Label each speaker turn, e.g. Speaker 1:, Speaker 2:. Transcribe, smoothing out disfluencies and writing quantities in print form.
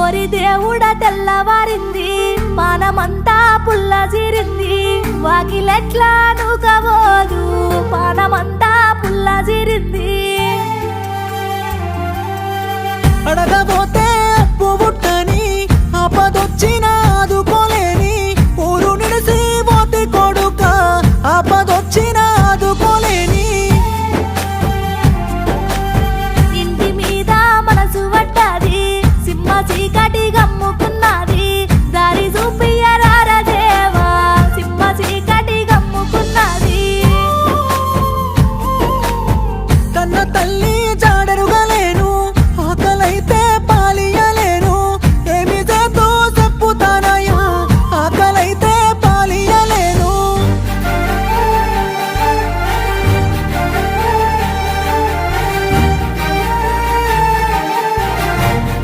Speaker 1: ఓరి దేవుడ తెల్లవారింది పానమంతా పుల్ల జీరింది వాకిలెట్లా నూకబోదు పానమంతా పుల్ల జీరింది
Speaker 2: అడగబోత